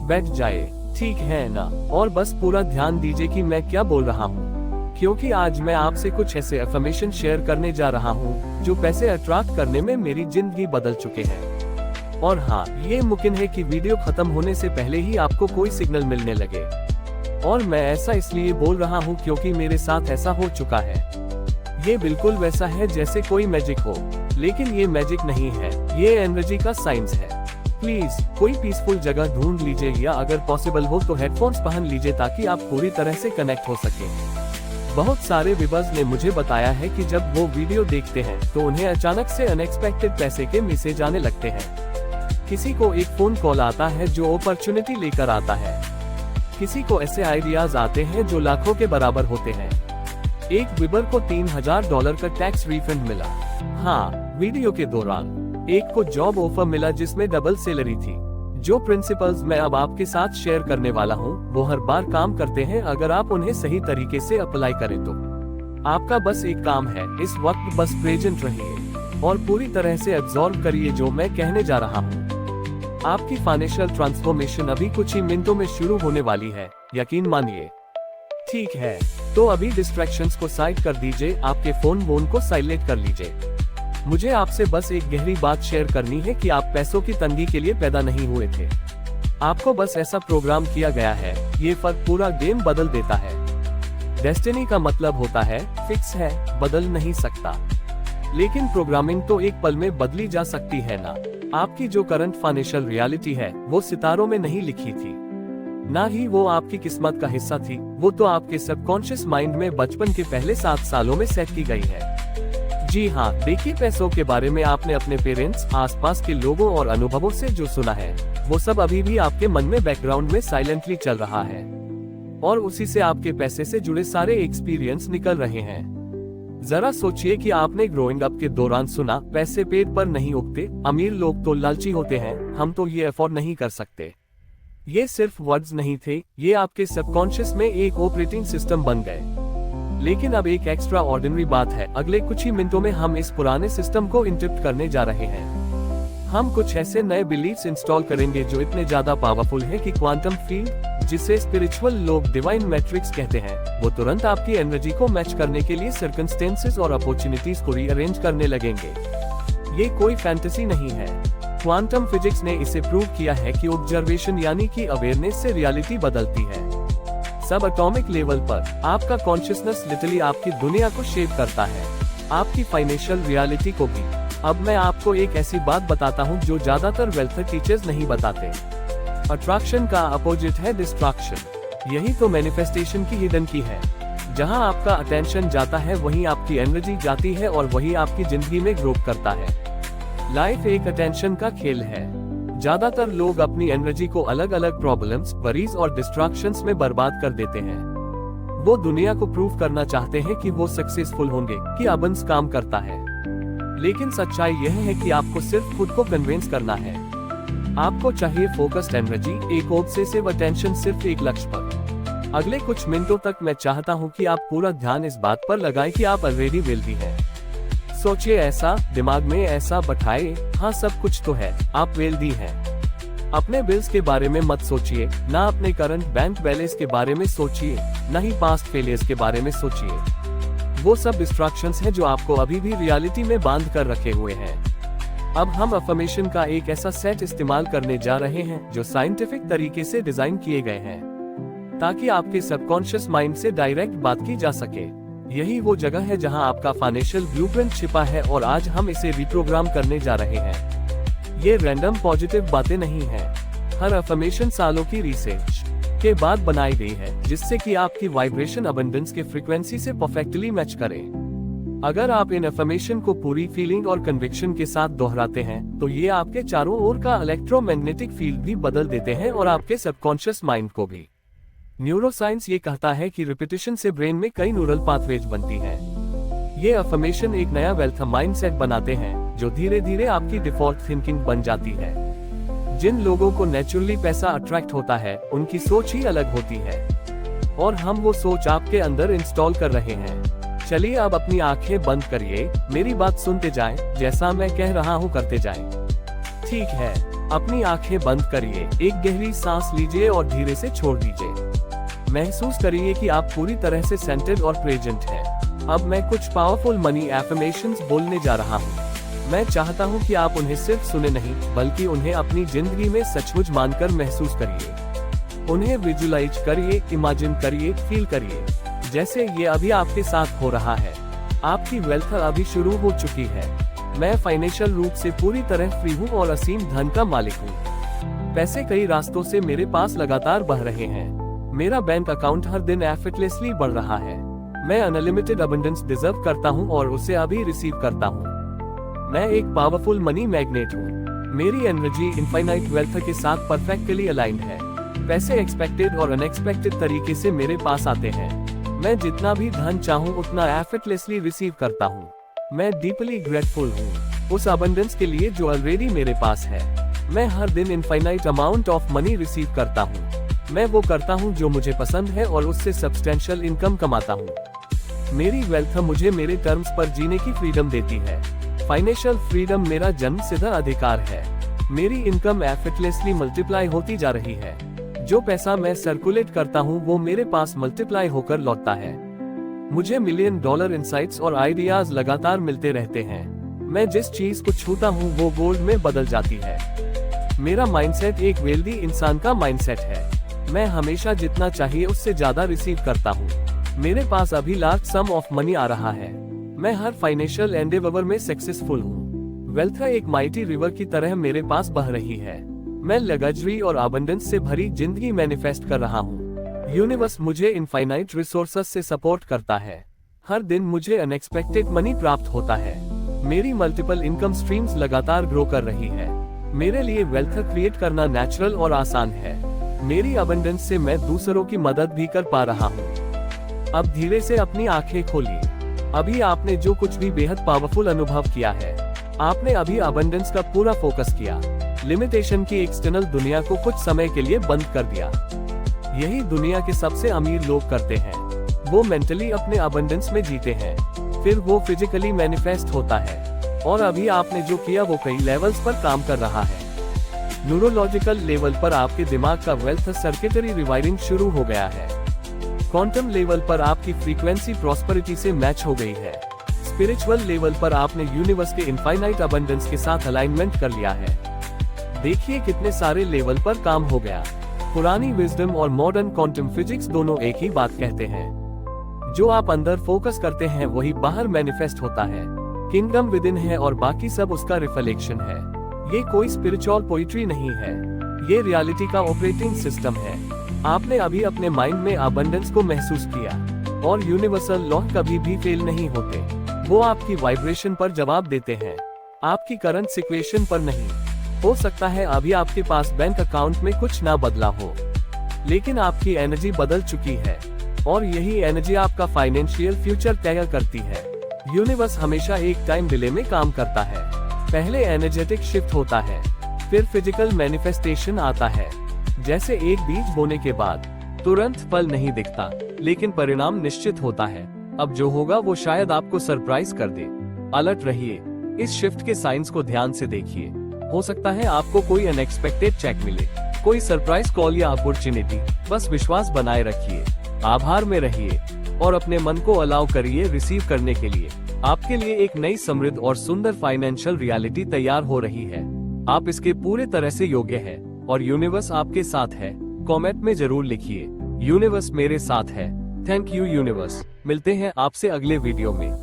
बैठ जाए, ठीक है ना? और बस पूरा ध्यान दीजिए कि मैं क्या बोल रहा हूँ, क्योंकि आज मैं आपसे कुछ ऐसे अफर्मेशन शेयर करने जा रहा हूँ जो पैसे अट्रैक्ट करने में मेरी जिंदगी बदल चुके हैं। और हाँ, ये मुमकिन है कि वीडियो खत्म होने से पहले ही आपको कोई सिग्नल मिलने लगे। और मैं ऐसा इसलिए बोल रहा हूँ क्योंकि मेरे साथ ऐसा हो चुका है। ये बिल्कुल वैसा है जैसे कोई मैजिक हो, लेकिन ये मैजिक नहीं है, ये एनर्जी का साइंस है। प्लीज कोई पीसफुल जगह ढूंढ लीजिए, या अगर पॉसिबल हो तो हेडफोन्स पहन लीजिए ताकि आप पूरी तरह से कनेक्ट हो सके। बहुत सारे व्यूअर्स ने मुझे बताया है कि जब वो वीडियो देखते हैं तो उन्हें अचानक से अनएक्सपेक्टेड पैसे के मैसेज आने लगते हैं। किसी को एक फोन कॉल आता है जो अपॉर्चुनिटी लेकर आता है, किसी को ऐसे आइडियाज आते हैं जो लाखों के बराबर होते हैं। एक व्यूअर को $3000 का टैक्स रिफंड मिला। हाँ, वीडियो के दौरान एक को जॉब ऑफर मिला जिसमें डबल सैलरी थी। जो प्रिंसिपल्स मैं अब आपके साथ शेयर करने वाला हूँ वो हर बार काम करते हैं अगर आप उन्हें सही तरीके से अप्लाई करें तो। आपका बस एक काम है, इस वक्त बस प्रेजेंट रहिए और पूरी तरह से एब्जॉर्ब करिए जो मैं कहने जा रहा हूँ। आपकी फाइनेंशियल ट्रांसफॉर्मेशन अभी कुछ ही मिनटों में शुरू होने वाली है, यकीन मानिए। ठीक है, तो अभी डिस्ट्रैक्शंस को साइड कर दीजिए, आपके फोन को साइलेंट कर लीजिए। मुझे आपसे बस एक गहरी बात शेयर करनी है कि आप पैसों की तंगी के लिए पैदा नहीं हुए थे। आपको बस ऐसा प्रोग्राम किया गया है, ये फर्क पूरा गेम बदल देता है। डेस्टिनी का मतलब होता है फिक्स है, बदल नहीं सकता, लेकिन प्रोग्रामिंग तो एक पल में बदली जा सकती है ना। आपकी जो करंट फाइनेंशियल रियलिटी है वो सितारों में नहीं लिखी थी, ना ही वो आपकी किस्मत का हिस्सा थी, वो तो आपके सबकॉन्शियस माइंड में बचपन के पहले 7 सालों में सेट की गई है। जी हाँ, देखिए, पैसों के बारे में आपने अपने पेरेंट्स, आसपास के लोगों और अनुभवों से जो सुना है वो सब अभी भी आपके मन में बैकग्राउंड में साइलेंटली चल रहा है, और उसी से आपके पैसे से जुड़े सारे एक्सपीरियंस निकल रहे हैं। जरा सोचिए कि आपने ग्रोइंग अप के दौरान सुना, पैसे पेट पर नहीं उगते, अमीर लोग तो लालची होते हैं, हम तो ये अफोर्ड नहीं कर सकते। ये सिर्फ वर्ड्स नहीं थे, ये आपके सबकॉन्शियस में एक ऑपरेटिंग सिस्टम बन गए। लेकिन अब एक एक्स्ट्रा ऑर्डिनरी बात है, अगले कुछ ही मिनटों में हम इस पुराने सिस्टम को इंटरप्ट करने जा रहे हैं। हम कुछ ऐसे नए बिलीफ्स इंस्टॉल करेंगे जो इतने ज्यादा पावरफुल हैं कि क्वांटम फील्ड, जिसे स्पिरिचुअल लोग डिवाइन मैट्रिक्स कहते हैं, वो तुरंत आपकी एनर्जी को मैच करने के लिए सर्कमस्टेंसेस और अपॉर्चुनिटीज को रीअरेंज करने लगेंगे। ये कोई फैंटेसी नहीं है, क्वांटम फिजिक्स ने इसे प्रूव किया है कि ऑब्जर्वेशन यानी कि अवेयरनेस से रियलिटी बदलती है। सब एटॉमिक लेवल पर आपका कॉन्शियसनेस लिटरली आपकी दुनिया को शेप करता है, आपकी फाइनेंशियल रियलिटी को भी। अब मैं आपको एक ऐसी बात बताता हूँ जो ज्यादातर वेल्थ टीचर्स नहीं बताते। अट्रैक्शन का अपोजिट है डिस्ट्रैक्शन। यही तो मैनिफेस्टेशन की हिडन की है। जहाँ आपका अटेंशन जाता है वहीं आपकी एनर्जी जाती है और वही आपकी जिंदगी में ग्रो करता है। लाइफ एक अटेंशन का खेल है। ज्यादातर लोग अपनी एनर्जी को अलग अलग प्रॉब्लम्स, वरीज और डिस्ट्रैक्शंस में बर्बाद कर देते हैं। वो दुनिया को प्रूव करना चाहते हैं कि वो सक्सेसफुल होंगे, कि अबंस काम करता है। लेकिन सच्चाई यह है कि आपको सिर्फ खुद को कन्विंस करना है। आपको चाहिए फोकस्ड एनर्जी, एक ऑब्सेसिव अटेंशन सिर्फ एक लक्ष्य पर। अगले कुछ मिनटों तक मैं चाहता हूँ कि आप पूरा ध्यान इस बात पर लगाएं कि आप ऑलरेडी वेल्दी हैं। सोचिए ऐसा, दिमाग में ऐसा बैठाए, हाँ सब कुछ तो है, आप वेल्दी हैं। अपने बिल्स के बारे में मत सोचिए, ना अपने करंट बैंक बैलेंस के बारे में सोचिए, ना ही पास्ट फेलियर्स के बारे में सोचिए। वो सब डिस्ट्रैक्शंस हैं जो आपको अभी भी रियलिटी में बांध कर रखे हुए हैं। अब हम अफर्मेशन का एक ऐसा सेट इस्तेमाल करने जा रहे हैं जो साइंटिफिक तरीके से डिजाइन किए गए हैं, ताकि आपके सबकॉन्शियस माइंड से डायरेक्ट बात की जा सके। यही वो जगह है जहां आपका फाइनेंशियल ब्लूप्रिंट छिपा है, और आज हम इसे रिप्रोग्राम करने जा रहे हैं। ये रैंडम पॉजिटिव बातें नहीं हैं। हर अफर्मेशन सालों की रिसर्च के बाद बनाई गई है, जिससे कि आपकी वाइब्रेशन अबंडेंस के फ्रीक्वेंसी से परफेक्टली मैच करे। अगर आप इन अफर्मेशन को पूरी फीलिंग और कन्विक्शन के साथ दोहराते हैं तो ये आपके चारों ओर का इलेक्ट्रोमैग्नेटिक फील्ड भी बदल देते हैं, और आपके सबकॉन्शियस माइंड को भी। न्यूरोसाइंस ये कहता है कि रिपीटिशन से ब्रेन में कई न्यूरल पाथवेज बनती हैं। ये अफर्मेशन एक नया वेल्थ माइंडसेट बनाते हैं जो धीरे धीरे आपकी डिफॉल्ट थिंकिंग बन जाती है। जिन लोगों को नेचुरली पैसा अट्रैक्ट होता है उनकी सोच ही अलग होती है, और हम वो सोच आपके अंदर इंस्टॉल कर रहे हैं। चलिए अब अपनी आंखें बंद करिए, मेरी बात सुनते जाएं, जैसा मैं कह रहा हूँ करते जाएं। ठीक है। अपनी आंखें बंद करिए, एक गहरी सांस लीजिए और धीरे से छोड़ दीजिए। महसूस करिए कि आप पूरी तरह से सेंटर्ड और प्रेजेंट हैं। अब मैं कुछ पावरफुल मनी एफर्मेशंस बोलने जा रहा हूँ। मैं चाहता हूँ कि आप उन्हें सिर्फ सुने नहीं, बल्कि उन्हें अपनी जिंदगी में सचमुच मानकर महसूस करिए। उन्हें विजुलाइज करिए, इमेजिन करिए, फील करिए जैसे ये अभी आपके साथ हो रहा है। आपकी वेल्थ अभी शुरू हो चुकी है। मैं फाइनेंशियल रूप से पूरी तरह फ्री हूँ और असीम धन का मालिक हूँ। पैसे कई रास्तों से मेरे पास लगातार बह रहे हैं। मेरा बैंक अकाउंट हर दिन एफर्टलेसली बढ़ रहा है। मैं अनलिमिटेड अबंडेंस डिजर्व करता हूँ और उसे अभी रिसीव करता हूँ। मैं एक पावरफुल मनी मैग्नेट हूँ। मेरी एनर्जी इनफाइनाइट वेल्थ के साथ परफेक्टली अलाइंड है। पैसे एक्सपेक्टेड और अनएक्सपेक्टेड तरीके से मेरे पास आते हैं। मैं जितना भी धन चाहूँ उतना एफर्टलेसली रिसीव करता हूँ। मैं डीपली ग्रेटफुल हूँ उस अबंडेंस के लिए जो ऑलरेडी मेरे पास है। मैं हर दिन infinite amount of money receive करता हूँ। मैं वो करता हूँ जो मुझे पसंद है और उससे सब्सटेंशियल इनकम कमाता हूँ। मेरी वेल्थ मुझे मेरे टर्म्स पर जीने की फ्रीडम देती है। फाइनेंशियल फ्रीडम मेरा जन्मसिद्ध अधिकार है। मेरी इनकम एफर्टलेसली मल्टीप्लाई होती जा रही है। जो पैसा मैं सर्कुलेट करता हूँ वो मेरे पास मल्टीप्लाई होकर लौटता है। मुझे $1 मिलियन इंसाइट्स और आइडियाज लगातार मिलते रहते हैं। मैं जिस चीज को छूता हूँ वो गोल्ड में बदल जाती है। मेरा माइंडसेट एक वेल्दी इंसान का माइंडसेट है। मैं हमेशा जितना चाहिए उससे ज्यादा रिसीव करता हूँ। मेरे पास अभी लार्ज सम ऑफ मनी आ रहा है। मैं हर फाइनेंशियल एंडेवर में सक्सेसफुल हूँ। वेल्थ एक माइटी रिवर की तरह मेरे पास बह रही है। मैं लग्जरी और अबंडेंस से भरी जिंदगी मैनिफेस्ट कर रहा हूँ। यूनिवर्स मुझे इनफाइनाइट रिसोर्सेस से सपोर्ट करता है। हर दिन मुझे अनएक्सपेक्टेड मनी प्राप्त होता है। मेरी मल्टीपल इनकम स्ट्रीम्स लगातार ग्रो कर रही है। मेरे लिए वेल्थ क्रिएट करना नेचुरल और आसान है। मेरी अबंडेंस से मैं दूसरों की मदद भी कर पा रहा हूँ। अब धीरे से अपनी आंखें खोलिए। अभी आपने जो कुछ भी बेहद पावरफुल अनुभव किया है। आपने अभी अबंडेंस का पूरा फोकस किया। लिमिटेशन की एक्सटर्नल दुनिया को कुछ समय के लिए बंद कर दिया। यही दुनिया के सबसे अमीर लोग करते हैं। वो मेंटली अपने अबंडेंस में जीते हैं, फिर वो फिजिकली मैनिफेस्ट होता है। और अभी आपने जो किया वो कई लेवल्स पर काम कर रहा है। न्यूरोलॉजिकल लेवल पर आपके दिमाग का वेल्थ सर्किटरी रिवायरिंग शुरू हो गया है। क्वांटम लेवल पर आपकी फ्रीक्वेंसी प्रॉस्पेरिटी से मैच हो गई है। स्पिरिचुअल लेवल पर आपने यूनिवर्स के इनफाइनाइट अबंडेंस के साथ अलाइनमेंट कर लिया है। देखिए कितने सारे लेवल पर काम हो गया। पुरानी विजडम और मॉडर्न क्वांटम फिजिक्स दोनों एक ही बात कहते हैं। जो आप अंदर फोकस करते हैं वही बाहर मैनिफेस्ट होता है। किंगडम विद इन है और बाकी सब उसका रिफ्लेक्शन है। ये कोई स्पिरिचुअल पोइट्री नहीं है, ये रियलिटी का ऑपरेटिंग सिस्टम है। आपने अभी अपने माइंड में अबंडेंस को महसूस किया और यूनिवर्सल लॉ कभी भी फेल नहीं होते। वो आपकी वाइब्रेशन पर जवाब देते हैं, आपकी करंट सिचुएशन पर नहीं। हो सकता है अभी आपके पास बैंक अकाउंट में कुछ ना बदला हो, लेकिन आपकी एनर्जी बदल चुकी है और यही एनर्जी आपका फाइनेंशियल फ्यूचर तय करती है। यूनिवर्स हमेशा एक टाइम डिले में काम करता है। पहले एनर्जेटिक शिफ्ट होता है, फिर फिजिकल मैनिफेस्टेशन आता है। जैसे एक बीज बोने के बाद तुरंत फल नहीं दिखता, लेकिन परिणाम निश्चित होता है। अब जो होगा वो शायद आपको सरप्राइज कर दे। अलर्ट रहिए, इस शिफ्ट के साइंस को ध्यान से देखिए। हो सकता है आपको कोई अनएक्सपेक्टेड चेक मिले, कोई सरप्राइज कॉल या अपॉर्चुनिटी। बस विश्वास बनाए रखिए, आभार में रहिए और अपने मन को अलाउ करिए रिसीव करने के लिए। आपके लिए एक नई समृद्ध और सुंदर फाइनेंशियल रियलिटी तैयार हो रही है। आप इसके पूरे तरह से योग्य हैं और यूनिवर्स आपके साथ है। कमेंट में जरूर लिखिए, यूनिवर्स मेरे साथ है। Thank you universe. मिलते हैं आपसे अगले वीडियो में।